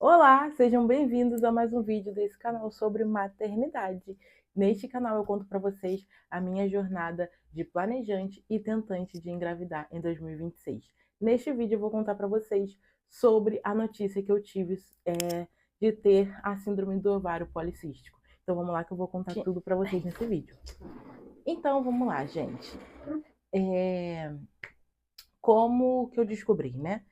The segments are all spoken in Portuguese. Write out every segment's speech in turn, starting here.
Olá, sejam bem-vindos a mais um vídeo desse canal sobre maternidade. Neste canal eu conto para vocês a minha jornada de planejante e tentante de engravidar em 2026. Neste vídeo eu vou contar para vocês sobre a notícia que eu tive de ter a síndrome do ovário policístico. Então vamos lá que eu vou contar tudo para vocês nesse vídeo. Então vamos lá, gente. Como que eu descobri, né?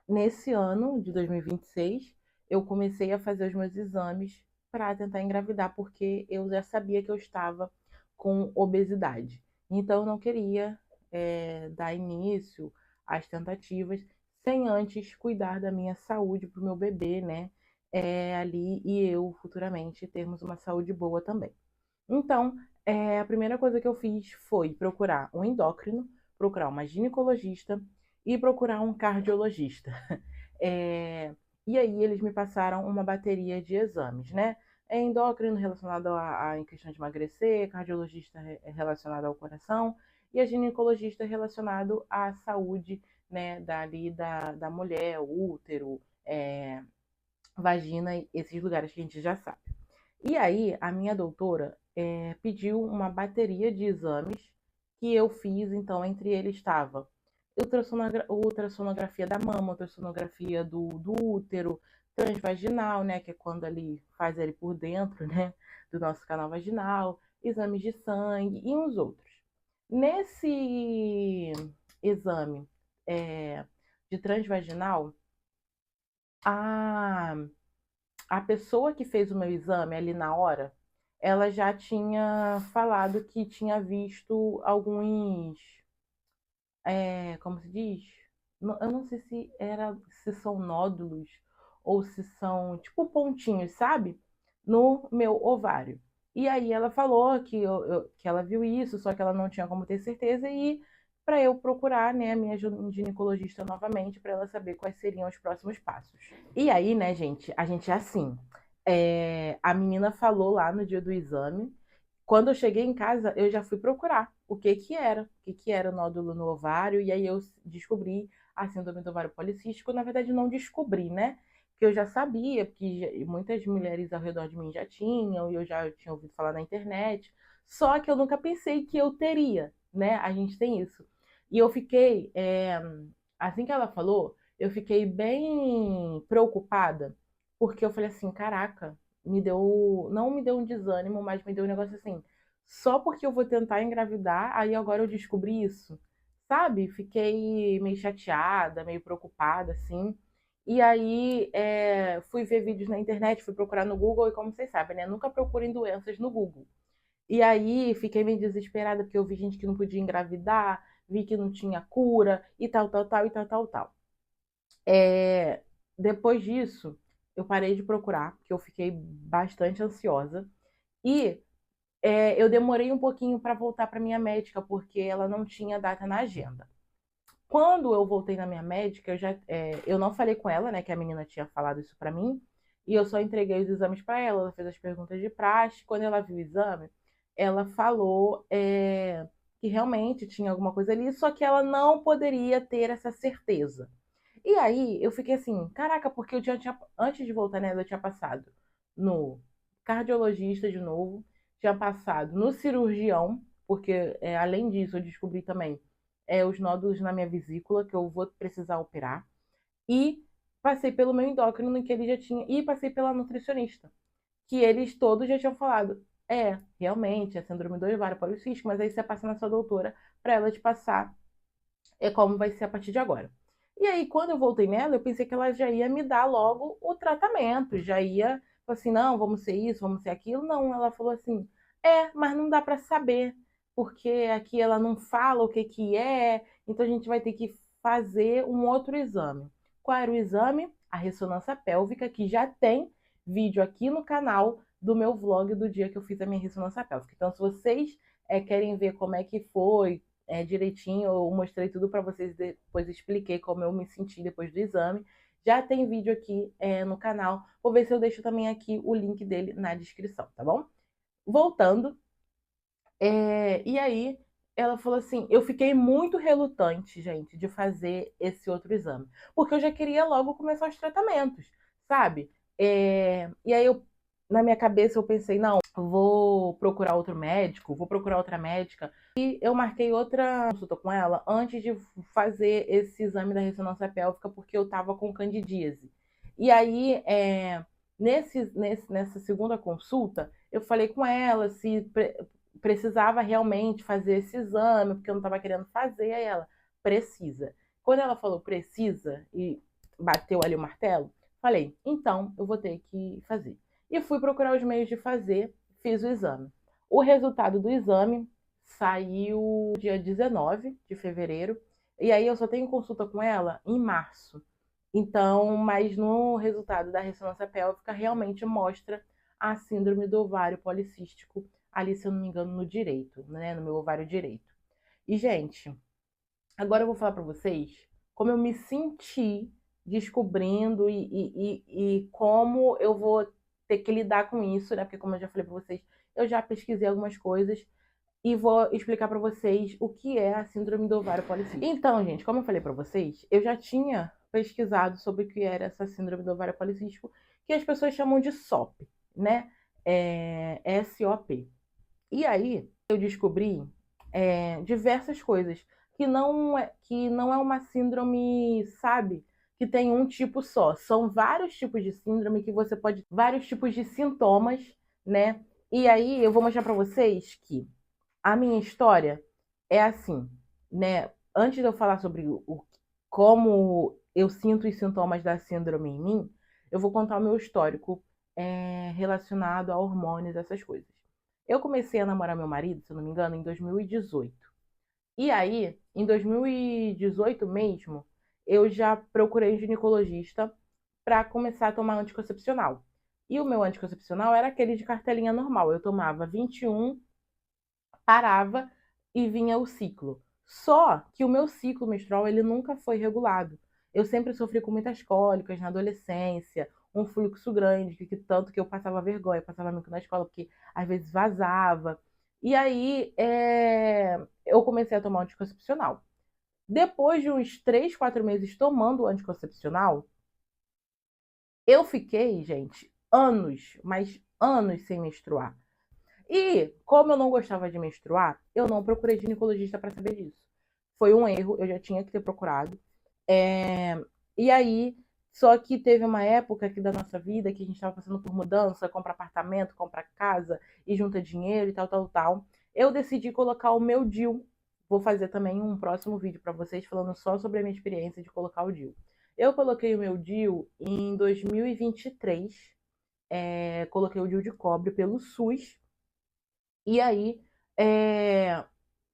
Nesse ano de 2026, eu comecei a fazer os meus exames para tentar engravidar, porque eu já sabia que eu estava com obesidade. Então, eu não queria dar início às tentativas sem antes cuidar da minha saúde para o meu bebê, né? Ali e eu futuramente termos uma saúde boa também. Então, a primeira coisa que eu fiz foi procurar um endócrino, procurar uma ginecologista e procurar um cardiologista. É, e aí eles me passaram uma bateria de exames, né? Endócrino relacionado em questão de emagrecer, cardiologista relacionado ao coração e a ginecologista relacionado à saúde, né, da mulher, útero, vagina, esses lugares que a gente já sabe. E aí, a minha doutora pediu uma bateria de exames que eu fiz, então, entre eles estava ultrassonografia da mama, ultrassonografia do útero, transvaginal, né, que é quando ali faz ele por dentro, né, do nosso canal vaginal, exames de sangue e uns outros. Nesse exame de transvaginal, a a pessoa que fez o meu exame ali na hora, ela já tinha falado que tinha visto alguns, como se diz? Eu não sei se são nódulos ou se são tipo pontinhos, sabe? No meu ovário. E aí ela falou que, que ela viu isso, só que ela não tinha como ter certeza e para eu procurar, né, a minha ginecologista novamente para ela saber quais seriam os próximos passos. E aí, né, gente, a gente é assim. A menina falou lá no dia do exame. Quando eu cheguei em casa, eu já fui procurar o que era nódulo no ovário, e aí eu descobri a síndrome do ovário policístico. Na verdade, não descobri, né? Porque eu já sabia, porque muitas mulheres ao redor de mim já tinham, e eu já tinha ouvido falar na internet. Só que eu nunca pensei que eu teria, né? A gente tem isso. E eu fiquei, assim que ela falou, eu fiquei bem preocupada, porque eu falei assim, caraca, não me deu um desânimo, mas me deu um negócio assim, só porque eu vou tentar engravidar, aí agora eu descobri isso, sabe? Fiquei meio chateada, meio preocupada, assim. E aí fui ver vídeos na internet, fui procurar no Google, e como vocês sabem, né? Nunca procurem doenças no Google. E aí fiquei meio desesperada, porque eu vi gente que não podia engravidar, vi que não tinha cura, e tal, tal, tal, e tal, tal, tal. É, Depois disso, eu parei de procurar, porque eu fiquei bastante ansiosa. E eu demorei um pouquinho para voltar para minha médica, porque ela não tinha data na agenda. Quando eu voltei na minha médica, eu não falei com ela, né, que a menina tinha falado isso para mim, e eu só entreguei os exames para ela. Ela fez as perguntas de praxe. Quando ela viu o exame, ela falou que realmente tinha alguma coisa ali, só que ela não poderia ter essa certeza. E aí eu fiquei assim, caraca, porque antes de voltar nela, eu tinha passado no cardiologista de novo, tinha passado no cirurgião, porque além disso eu descobri também os nódulos na minha vesícula, que eu vou precisar operar, e passei pelo meu endócrino, que ele já tinha, e passei pela nutricionista, que eles todos já tinham falado, realmente, é síndrome do ovário policístico, mas aí você passa na sua doutora para ela te passar como vai ser a partir de agora. E aí, quando eu voltei nela, eu pensei que ela já ia me dar logo o tratamento, já ia, assim, não, vamos ser isso, vamos ser aquilo. Não, ela falou assim, mas não dá para saber, porque aqui ela não fala o que que é, então a gente vai ter que fazer um outro exame. Qual era o exame? A ressonância pélvica, que já tem vídeo aqui no canal do meu vlog do dia que eu fiz a minha ressonância pélvica. Então, se vocês querem ver como é que foi, direitinho, eu mostrei tudo para vocês, depois expliquei como eu me senti depois do exame. Já tem vídeo aqui no canal. Vou ver se eu deixo também aqui o link dele na descrição, tá bom? Voltando, e aí ela falou assim, eu fiquei muito relutante, gente, de fazer esse outro exame, porque eu já queria logo começar os tratamentos, sabe? E aí na minha cabeça eu pensei, não, vou procurar outro médico, vou procurar outra médica. E eu marquei outra consulta com ela antes de fazer esse exame da ressonância pélvica, porque eu tava com candidíase. E aí, nessa segunda consulta, eu falei com ela se precisava realmente fazer esse exame, porque eu não estava querendo fazer. Aí ela, precisa. Quando ela falou precisa e bateu ali o martelo, falei, então eu vou ter que fazer. E fui procurar os meios de fazer, fiz o exame. O resultado do exame saiu dia 19 de fevereiro, e aí eu só tenho consulta com ela em março. Então, mas no resultado da ressonância pélvica realmente mostra a síndrome do ovário policístico, ali, se eu não me engano, no direito, né? No meu ovário direito. E, gente, agora eu vou falar para vocês como eu me senti descobrindo e como eu vou ter que lidar com isso, né? Porque, como eu já falei para vocês, eu já pesquisei algumas coisas e vou explicar para vocês o que é a síndrome do ovário policístico. Então, gente, como eu falei para vocês, eu já tinha pesquisado sobre o que era essa síndrome do ovário policístico, que as pessoas chamam de SOP, né? SOP. E aí eu descobri diversas coisas que não é uma síndrome, sabe? Que tem um tipo só. São vários tipos de síndrome que você pode, vários tipos de sintomas, né? E aí eu vou mostrar para vocês que a minha história é assim, né? Antes de eu falar sobre como eu sinto os sintomas da síndrome em mim, eu vou contar o meu histórico relacionado a hormônios, essas coisas. Eu comecei a namorar meu marido, se eu não me engano, em 2018. E aí, em 2018 mesmo, eu já procurei um ginecologista para começar a tomar anticoncepcional. E o meu anticoncepcional era aquele de cartelinha normal. Eu tomava 21, parava e vinha o ciclo. Só que o meu ciclo menstrual ele nunca foi regulado. Eu sempre sofri com muitas cólicas na adolescência, um fluxo grande, que tanto que eu passava vergonha, passava mico na escola, porque às vezes vazava. E aí eu comecei a tomar um anticoncepcional. Depois de uns 3, 4 meses tomando o anticoncepcional, eu fiquei, gente, anos, mas anos sem menstruar. E, como eu não gostava de menstruar, eu não procurei ginecologista para saber disso. Foi um erro, eu já tinha que ter procurado. E aí, só que teve uma época aqui da nossa vida que a gente estava passando por mudança, compra apartamento, compra casa e junta dinheiro e tal, tal, tal. Eu decidi colocar o meu DIU. Vou fazer também um próximo vídeo para vocês falando só sobre a minha experiência de colocar o DIU. Eu coloquei o meu DIU em 2023. Coloquei o DIU de cobre pelo SUS. E aí,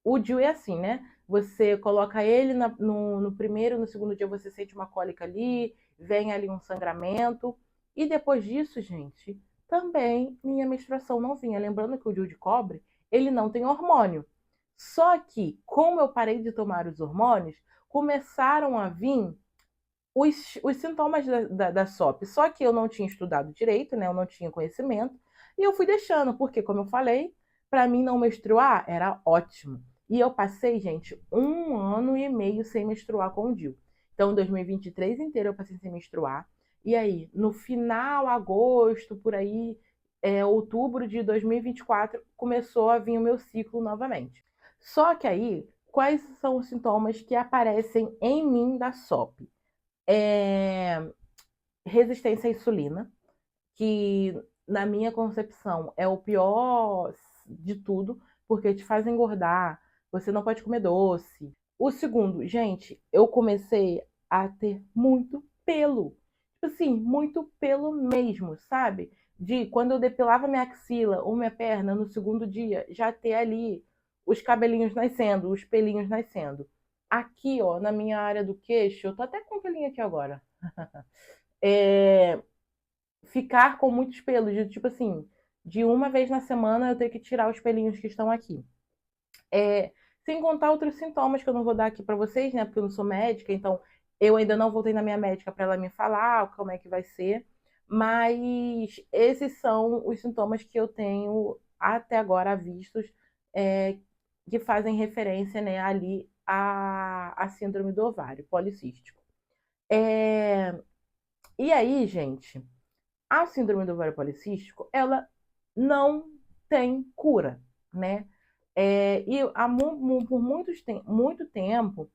o DIU é assim, né? Você coloca ele no primeiro, no segundo dia você sente uma cólica ali, vem ali um sangramento. E depois disso, gente, também minha menstruação não vinha. Lembrando que o DIU de cobre, ele não tem hormônio. Só que, como eu parei de tomar os hormônios, começaram a vir os sintomas da SOP. Só que eu não tinha estudado direito, né? Eu não tinha conhecimento. E eu fui deixando, porque, como eu falei, para mim não menstruar era ótimo. E eu passei, gente, 1 ano e meio sem menstruar com o DIU. Então, 2023 inteiro eu passei sem menstruar. E aí, no final, agosto, por aí, outubro de 2024, começou a vir o meu ciclo novamente. Só que aí, quais são os sintomas que aparecem em mim da SOP? Resistência à insulina, que na minha concepção é o pior de tudo, porque te faz engordar, você não pode comer doce. O segundo, gente, eu comecei a ter muito pelo. Tipo assim, muito pelo mesmo, sabe? De quando eu depilava minha axila ou minha perna no segundo dia, já ter ali os cabelinhos nascendo, os pelinhos nascendo. Aqui, ó, na minha área do queixo, eu tô até com um pelinho aqui agora. Ficar com muitos pelos, de tipo assim, de uma vez na semana eu ter que tirar os pelinhos que estão aqui. Sem contar outros sintomas que eu não vou dar aqui para vocês, né? Porque eu não sou médica, então eu ainda não voltei na minha médica para ela me falar como é que vai ser. Mas esses são os sintomas que eu tenho até agora vistos, é, que fazem referência, né, ali à síndrome do ovário policístico. É, E aí, gente, a síndrome do ovário policístico, ela não tem cura, né? E por muito tempo,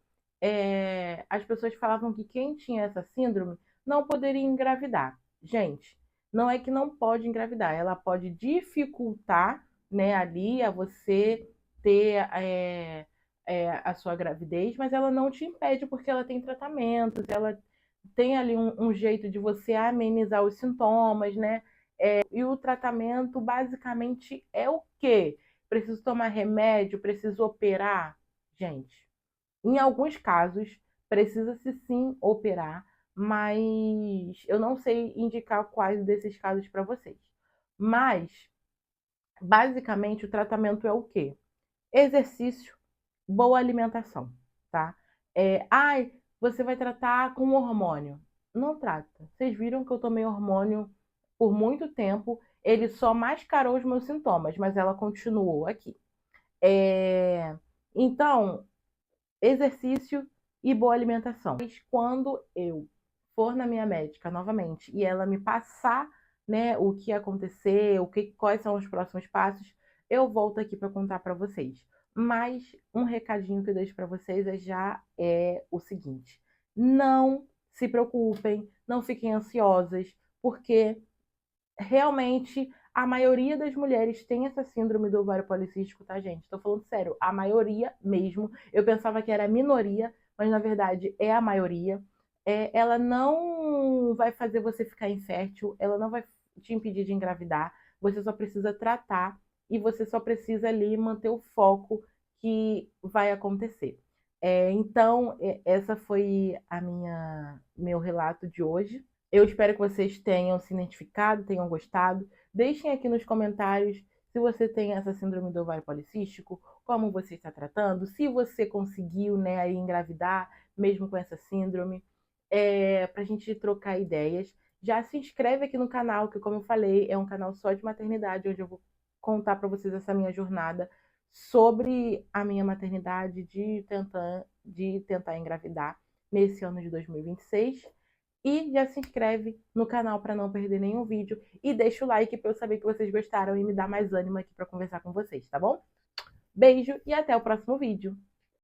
as pessoas falavam que quem tinha essa síndrome não poderia engravidar. Gente, não é que não pode engravidar, ela pode dificultar, né, ali a você ter a sua gravidez, mas ela não te impede porque ela tem tratamentos, ela tem ali um jeito de você amenizar os sintomas, né? E o tratamento basicamente é o quê? Preciso tomar remédio? Preciso operar? Gente, em alguns casos precisa-se sim operar, mas eu não sei indicar quais desses casos para vocês. Mas, basicamente, o tratamento é o quê? Exercício, boa alimentação, tá? Você vai tratar com hormônio. Não trata. Vocês viram que eu tomei hormônio por muito tempo, ele só mascarou os meus sintomas, mas ela continuou aqui. Então, exercício e boa alimentação. Mas quando eu for na minha médica novamente e ela me passar, né, o que aconteceu, quais são os próximos passos, eu volto aqui para contar para vocês. Mas um recadinho que eu deixo para vocês é o seguinte: não se preocupem, não fiquem ansiosas, porque realmente a maioria das mulheres tem essa síndrome do ovário policístico, tá, gente? Tô falando sério, a maioria mesmo. Eu pensava que era a minoria, mas na verdade é a maioria. Ela não vai fazer você ficar infértil, ela não vai te impedir de engravidar. Você só precisa tratar e você só precisa ali manter o foco que vai acontecer. Então, essa foi a meu relato de hoje. Eu espero que vocês tenham se identificado, tenham gostado. Deixem aqui nos comentários se você tem essa síndrome do ovário policístico, como você está tratando, se você conseguiu, né, aí engravidar mesmo com essa síndrome, para a gente trocar ideias. Já se inscreve aqui no canal, que como eu falei, é um canal só de maternidade, onde eu vou contar para vocês essa minha jornada sobre a minha maternidade de tentar engravidar nesse ano de 2026. E já se inscreve no canal para não perder nenhum vídeo. E deixa o like para eu saber que vocês gostaram e me dar mais ânimo aqui para conversar com vocês, tá bom? Beijo e até o próximo vídeo.